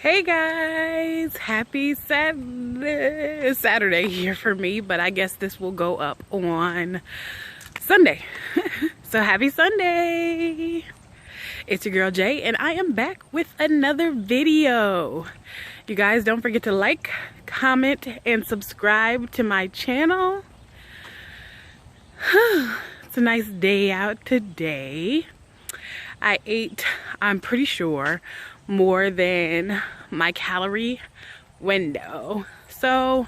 Hey guys, happy Saturday here for me, but I guess this will go up on Sunday. So happy Sunday. It's your girl Jay and I am back with another video. You guys don't forget to like, comment, and subscribe to my channel. It's a nice day out today. I ate, I'm pretty sure, more than my calorie window. So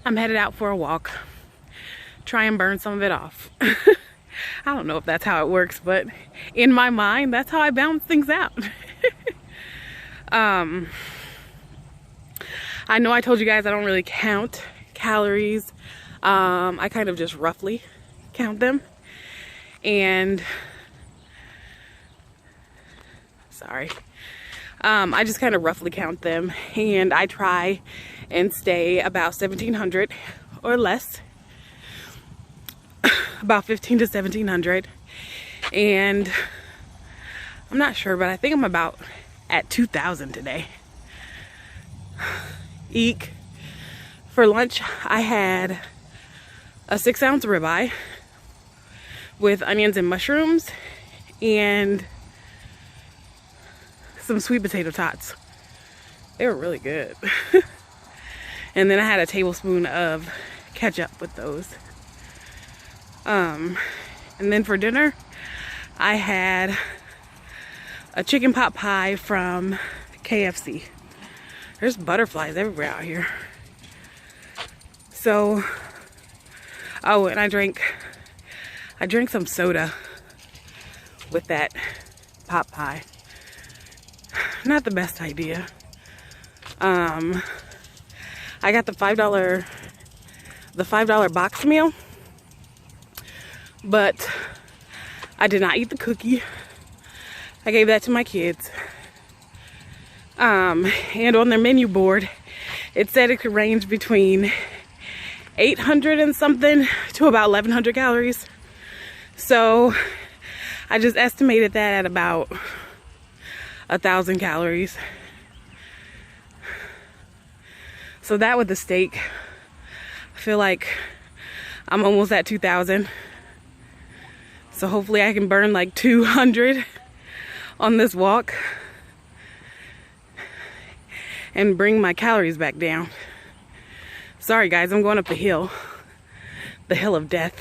I'm headed out for a walk. Try and burn some of it off. I don't know if that's how it works, but in my mind, that's how I balance things out. I know I told you guys I don't really count calories. I kind of just roughly count them. And sorry. I just kind of roughly count them, and I try and stay about 1,700 or less, about 15 to 1,700, and I'm not sure, but I think I'm about at 2,000 today. Eek. For lunch, I had a 6-ounce ribeye with onions and mushrooms and some sweet potato tots. They were really good. And then I had a tablespoon of ketchup with those. And then for dinner, I had a chicken pot pie from KFC. There's butterflies everywhere out here. So, oh, and I drank some soda with that pot pie. Not the best idea. I got the $5 box meal, but I did not eat the cookie. I gave that to my kids. And on their menu board, it said it could range between 800 and something to about 1,100 calories. So I just estimated that at about 1,000 calories. So that with the steak, I feel like I'm almost at 2,000. So hopefully I can burn like 200 on this walk and bring my calories back down. Sorry guys, I'm going up the hill of death.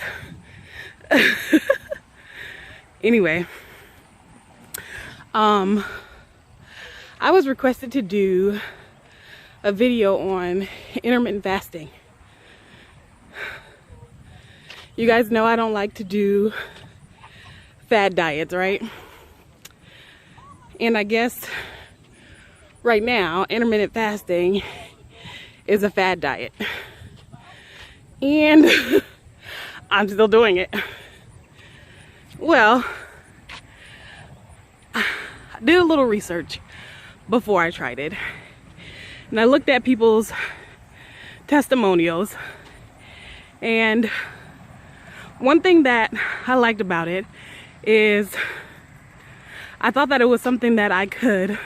Anyway, I was requested to do a video on intermittent fasting. You guys know I don't like to do fad diets, right? And I guess right now, intermittent fasting is a fad diet. And I'm still doing it. Well, I did a little research before I tried it, and I looked at people's testimonials, and one thing that I liked about it is I thought that it was something that I could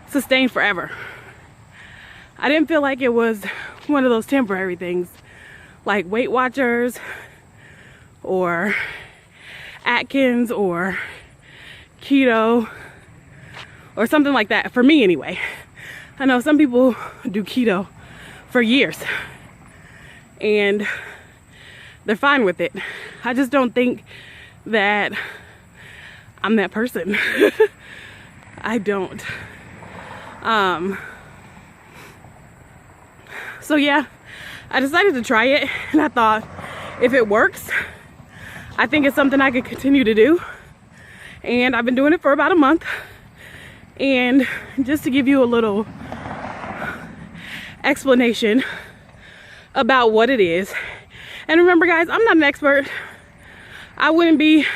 sustain forever. I didn't feel like it was one of those temporary things like Weight Watchers or Atkins or Keto or something like that, for me anyway. I know some people do keto for years and they're fine with it. I just don't think that I'm that person. I don't. So yeah, I decided to try it, and I thought if it works, I think it's something I could continue to do. And I've been doing it for about a month. And just to give you a little explanation about what it is. And remember guys, I'm not an expert. I wouldn't be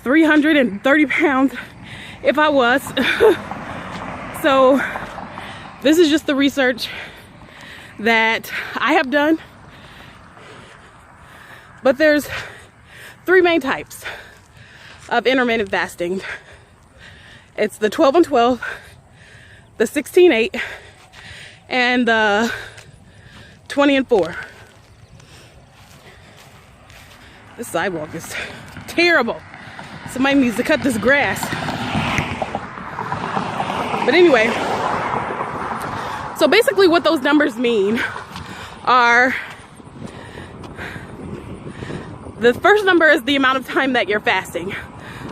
330 pounds if I was. So this is just the research that I have done. But there's 3 main types of intermittent fasting. It's the 12 and 12, the 16-8, and the 20 and 4. This sidewalk is terrible. Somebody needs to cut this grass. But anyway, so basically what those numbers mean are, the first number is the amount of time that you're fasting.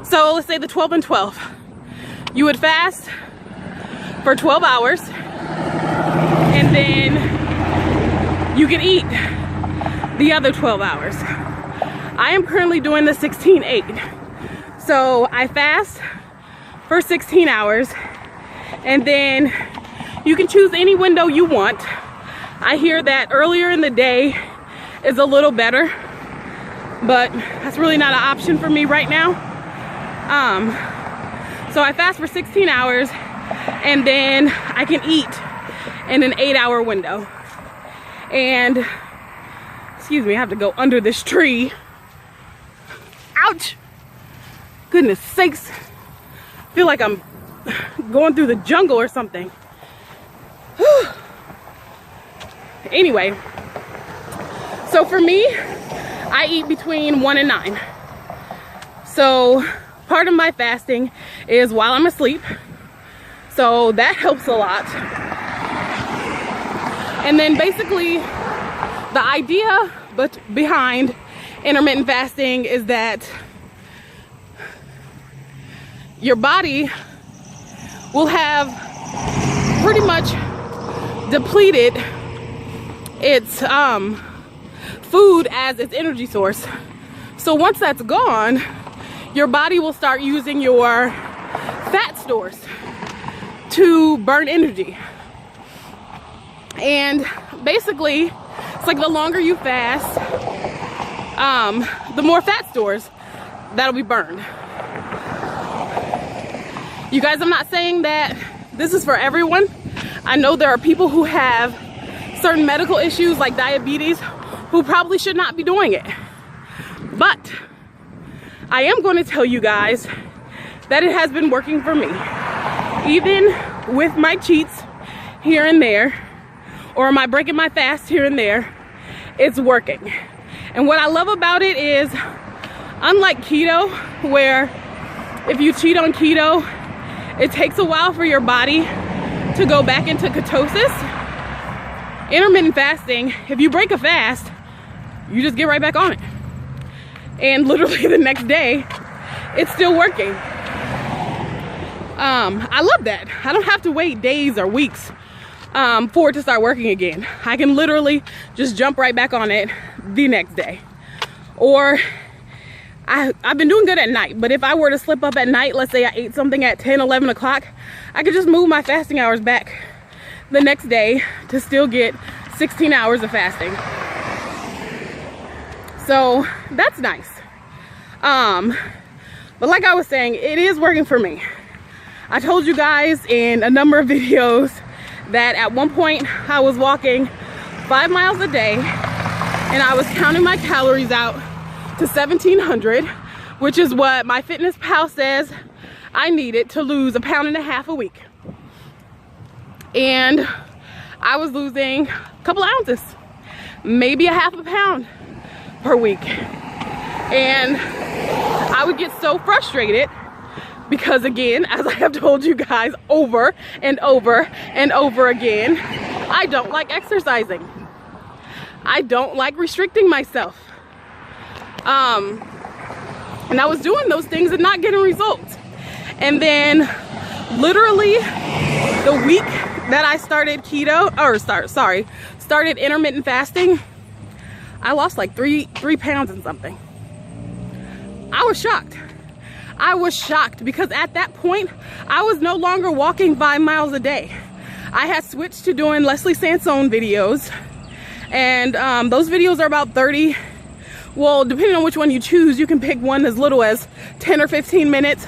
So let's say the 12 and 12. You would fast for 12 hours, and then you can eat the other 12 hours. I am currently doing the 16-8. So I fast for 16 hours, and then you can choose any window you want. I hear that earlier in the day is a little better, but that's really not an option for me right now. So I fast for 16 hours, and then I can eat in an 8-hour window. And, excuse me, I have to go under this tree. Ouch! Goodness sakes. I feel like I'm going through the jungle or something. Anyway, so for me, I eat between 1 and 9. So part of my fasting is while I'm asleep. So that helps a lot. And then basically the idea behind intermittent fasting is that your body will have pretty much depleted its food as its energy source. So once that's gone, your body will start using your fat stores to burn energy. And basically, it's like the longer you fast, the more fat stores that'll be burned. You guys, I'm not saying that this is for everyone. I know there are people who have certain medical issues like diabetes who probably should not be doing it. But I am going to tell you guys that it has been working for me. Even with my cheats here and there, or my breaking my fast here and there, it's working. And what I love about it is, unlike keto, where if you cheat on keto, it takes a while for your body to go back into ketosis. Intermittent fasting, if you break a fast, you just get right back on it. And literally the next day, it's still working. I love that. I don't have to wait days or weeks for it to start working again. I can literally just jump right back on it the next day. Or I've been doing good at night, but if I were to slip up at night, let's say I ate something at 10, 11 o'clock, I could just move my fasting hours back the next day to still get 16 hours of fasting. So that's nice. But like I was saying, it is working for me. I told you guys in a number of videos that at one point I was walking 5 miles a day, and I was counting my calories out to 1,700, which is what my fitness pal says I needed to lose 1.5 pounds a week. And I was losing a couple ounces, maybe 0.5 pound per week. And I would get so frustrated because, again, as I have told you guys over and over and over again, I don't like exercising. I don't like restricting myself. And I was doing those things and not getting results. And then literally the week that I started keto, or started intermittent fasting, I lost like 3 pounds and something. I was shocked. I was shocked because at that point, I was no longer walking 5 miles a day. I had switched to doing Leslie Sansone videos, and those videos are about 30. Well, depending on which one you choose, you can pick one as little as 10 or 15 minutes,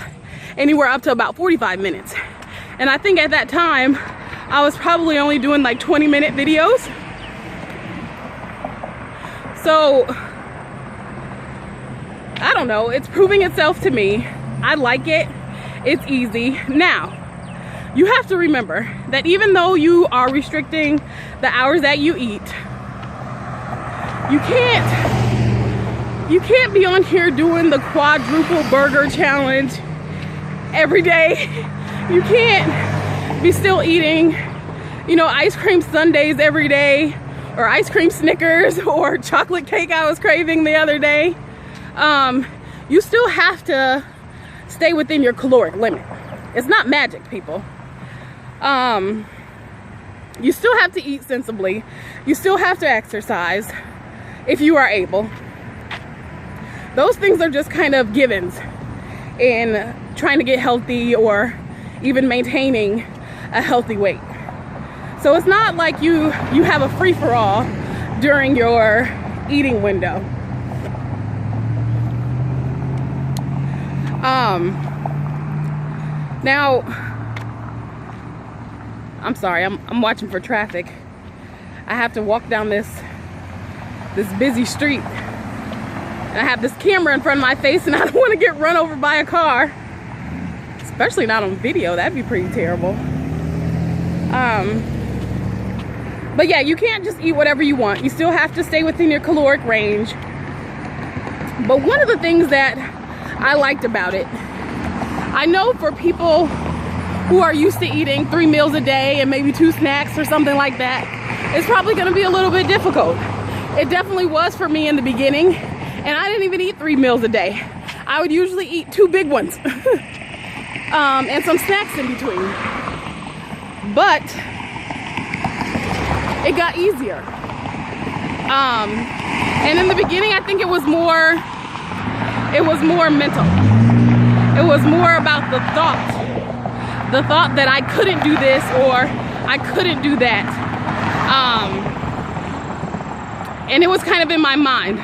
anywhere up to about 45 minutes. And I think at that time, I was probably only doing like 20-minute videos. So, I don't know, it's proving itself to me. I like it, it's easy. Now, you have to remember that even though you are restricting the hours that you eat, you can't be on here doing the quadruple burger challenge every day. You can't be still eating, you know, ice cream sundaes every day, or ice cream Snickers, or chocolate cake I was craving the other day. You still have to stay within your caloric limit. It's not magic, people. You still have to eat sensibly. You still have to exercise if you are able. Those things are just kind of givens in trying to get healthy or even maintaining a healthy weight. So it's not like you have a free-for-all during your eating window. Now, I'm sorry, I'm watching for traffic. I have to walk down this busy street. And I have this camera in front of my face, and I don't want to get run over by a car. Especially not on video, that'd be pretty terrible. But yeah, you can't just eat whatever you want. You still have to stay within your caloric range. But one of the things that I liked about it, I know for people who are used to eating 3 meals a day and maybe 2 snacks or something like that, it's probably gonna be a little bit difficult. It definitely was for me in the beginning, and I didn't even eat 3 meals a day. I would usually eat 2 big ones and some snacks in between. But it got easier. And in the beginning, I think it was more mental. It was more about the thought that I couldn't do this or I couldn't do that. And it was kind of in my mind.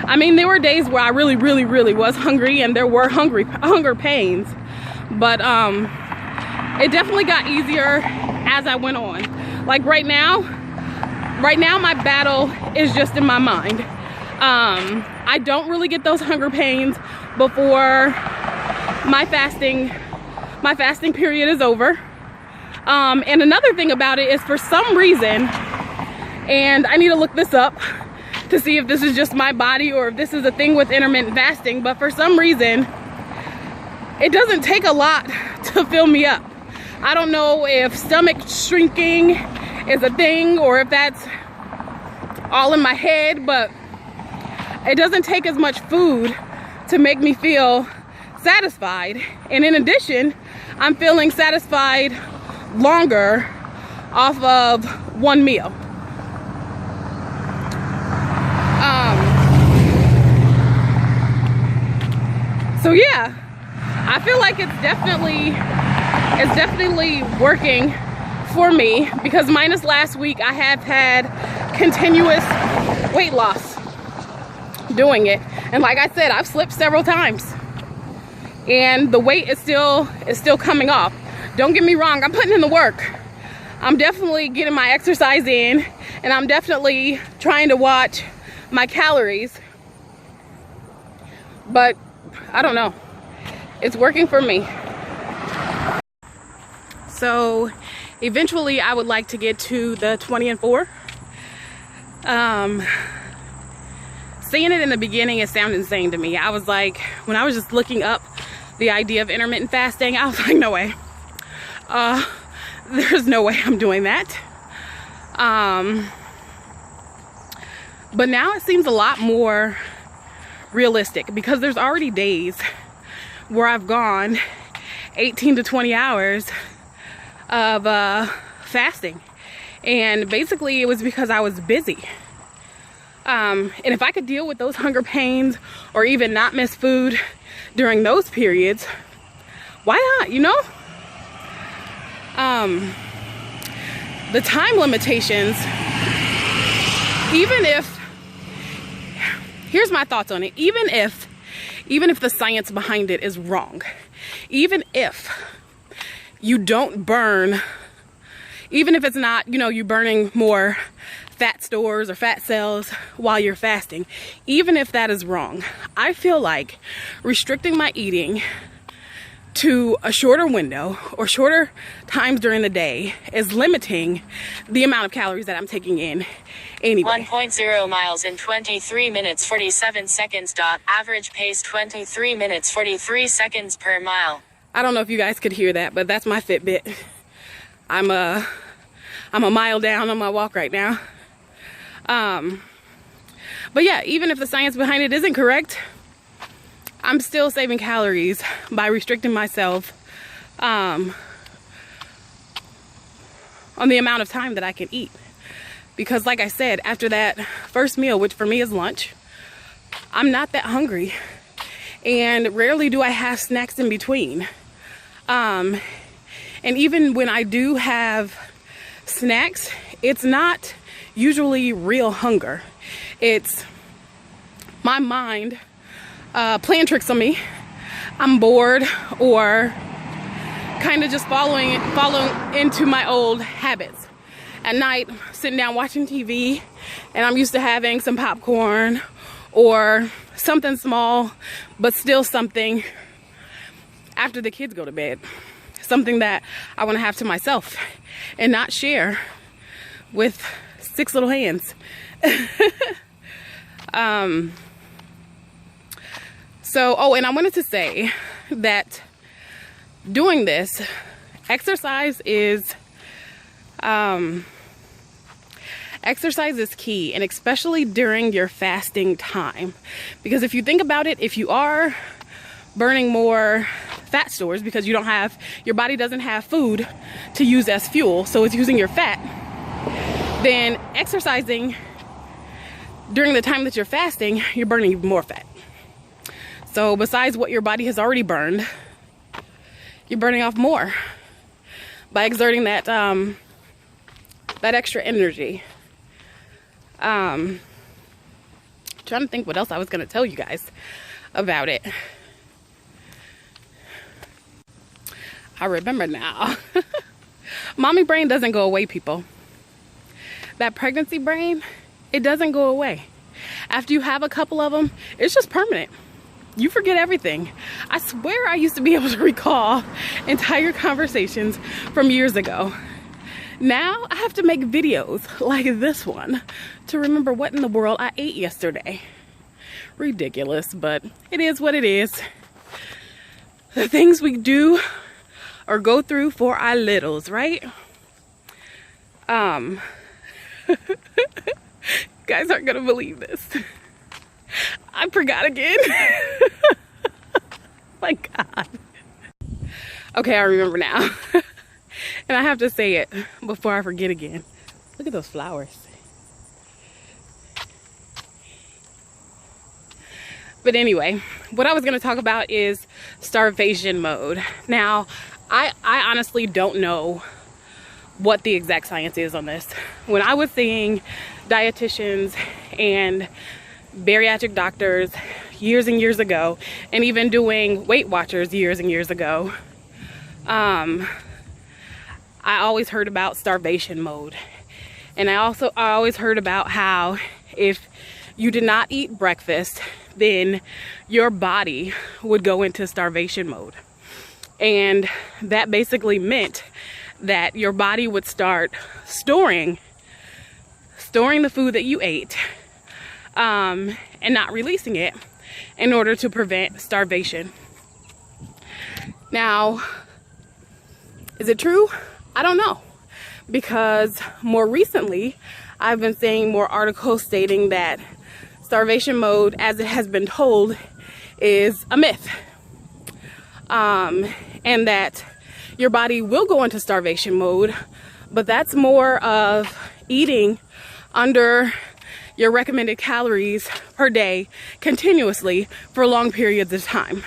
I mean, there were days where I really was hungry, and there were hunger pains, but it definitely got easier as I went on. Like right now my battle is just in my mind. I don't really get those hunger pains before my fasting period is over. And another thing about it is, for some reason, and I need to look this up to see if this is just my body or if this is a thing with intermittent fasting, but for some reason it doesn't take a lot to fill me up. I don't know if stomach shrinking is a thing or if that's all in my head, but it doesn't take as much food to make me feel satisfied. And in addition, I'm feeling satisfied longer off of 1 meal. So yeah, I feel like it's definitely working for me, because minus last week, I have had continuous weight loss doing it. And like I said, I've slipped several times, and the weight is still coming off. Don't get me wrong, I'm putting in the work. I'm definitely getting my exercise in, and I'm definitely trying to watch my calories. But I don't know, it's working for me. So eventually I would like to get to the 20 and 4. Saying it in the beginning, it sounded insane to me. I was like, when I was just looking up the idea of intermittent fasting, I was like, no way. There's no way I'm doing that. But now it seems a lot more realistic, because there's already days where I've gone 18 to 20 hours of fasting, and basically it was because I was busy. And if I could deal with those hunger pains or even not miss food during those periods, why not, you know? The time limitations, even if, here's my thoughts on it, even if the science behind it is wrong, even if you don't burn, even if it's not, you know, you burning more fat stores or fat cells while you're fasting, even if that is wrong, I feel like restricting my eating to a shorter window or shorter times during the day is limiting the amount of calories that I'm taking in anyway. 1.0 miles in 23 minutes 47 seconds. Average pace 23 minutes 43 seconds per mile. I don't know if you guys could hear that, but that's my Fitbit. I'm a mile down on my walk right now. But yeah, even if the science behind it isn't correct, I'm still saving calories by restricting myself on the amount of time that I can eat. Because like I said, after that first meal, which for me is lunch, I'm not that hungry. And rarely do I have snacks in between. And even when I do have snacks, it's not usually real hunger. It's my mind playing tricks on me. I'm bored, or kind of just following into my old habits. At night, sitting down watching TV, and I'm used to having some popcorn or something small, but still something after the kids go to bed. Something that I want to have to myself and not share with 6 little hands. And I wanted to say that doing this, exercise is key, and especially during your fasting time. Because if you think about it, if you are burning more fat stores because your body doesn't have food to use as fuel, so it's using your fat, then exercising during the time that you're fasting, you're burning even more fat. So besides what your body has already burned, you're burning off more by exerting that extra energy. Trying to think what else I was going to tell you guys about it. I remember now. Mommy brain doesn't go away, people. That pregnancy brain, it doesn't go away. After you have a couple of them, it's just permanent. You forget everything. I swear I used to be able to recall entire conversations from years ago. Now I have to make videos like this one to remember what in the world I ate yesterday. Ridiculous, but it is what it is. The things we do or go through for our littles, right? You guys aren't gonna believe this. I forgot again. My God. Okay, I remember now. And I have to say it before I forget again. Look at those flowers. But anyway, what I was going to talk about is starvation mode. Now, I honestly don't know what the exact science is on this. When I was seeing dietitians and bariatric doctors years and years ago, and even doing Weight Watchers years and years ago, I always heard about starvation mode. And I always heard about how if you did not eat breakfast, then your body would go into starvation mode. And that basically meant that your body would start storing the food that you ate, and not releasing it in order to prevent starvation. Now, is it true? I don't know, because more recently I've been seeing more articles stating that starvation mode, as it has been told, is a myth, and that your body will go into starvation mode, but that's more of eating under your recommended calories per day continuously for long periods of time.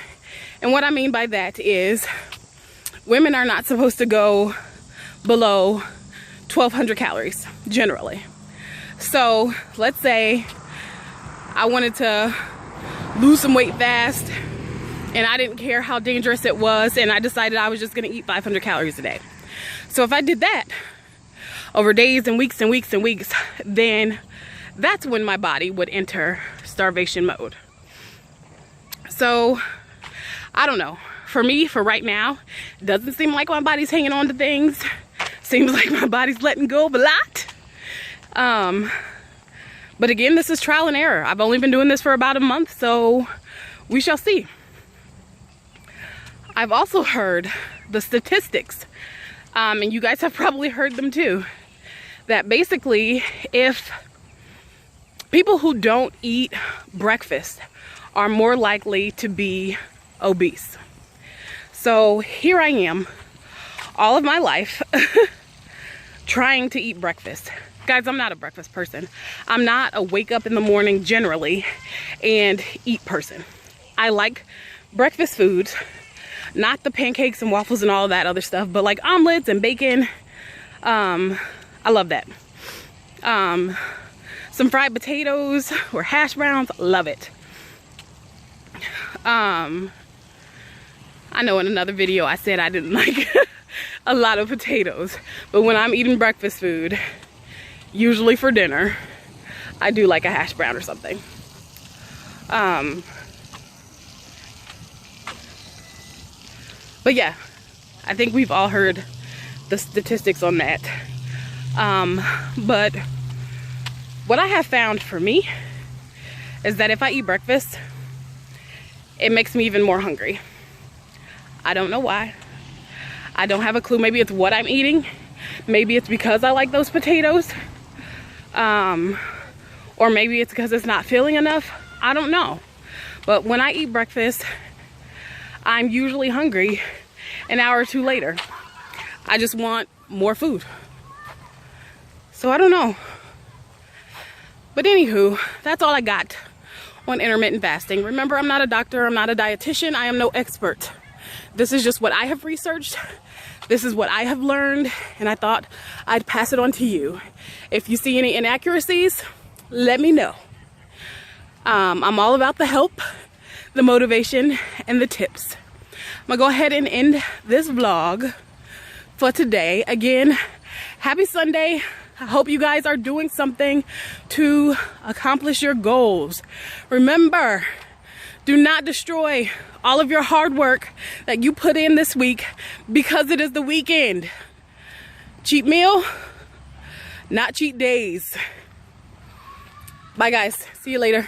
And what I mean by that is women are not supposed to go below 1,200 calories generally. So let's say I wanted to lose some weight fast and I didn't care how dangerous it was, and I decided I was just going to eat 500 calories a day. So if I did that over days and weeks and weeks and weeks, then that's when my body would enter starvation mode. So I don't know. for me, for right now, it doesn't seem like my body's hanging on to things. Seems like my body's letting go of a lot. But again, this is trial and error. I've only been doing this for about a month, so we shall see. I've also heard the statistics, and you guys have probably heard them too, that basically if people who don't eat breakfast are more likely to be obese. So here I am, all of my life, trying to eat breakfast. Guys, I'm not a breakfast person. I'm not a wake up in the morning generally and eat person. I like breakfast foods, not the pancakes and waffles and all that other stuff, but like omelets and bacon. I love that. Some fried potatoes or hash browns, love it. I know in another video I said I didn't like a lot of potatoes, but when I'm eating breakfast food, usually for dinner, I do like a hash brown or something. But yeah, I think we've all heard the statistics on that. But what I have found for me is that if I eat breakfast, it makes me even more hungry. I don't know why. I don't have a clue. Maybe it's what I'm eating. Maybe it's because I like those potatoes. Or maybe it's because it's not filling enough. I don't know. But when I eat breakfast, I'm usually hungry an hour or two later. I just want more food. So I don't know. But anywho, that's all I got on intermittent fasting. Remember, I'm not a doctor, I'm not a dietitian, I am no expert. This is just what I have researched. This is what I have learned, and I thought I'd pass it on to you. If you see any inaccuracies, let me know. I'm all about the help, the motivation, and the tips. I'm gonna go ahead and end this vlog for today. Again, happy Sunday. I hope you guys are doing something to accomplish your goals. Remember, do not destroy all of your hard work that you put in this week because it is the weekend. Cheat meal, not cheat days. Bye guys, see you later.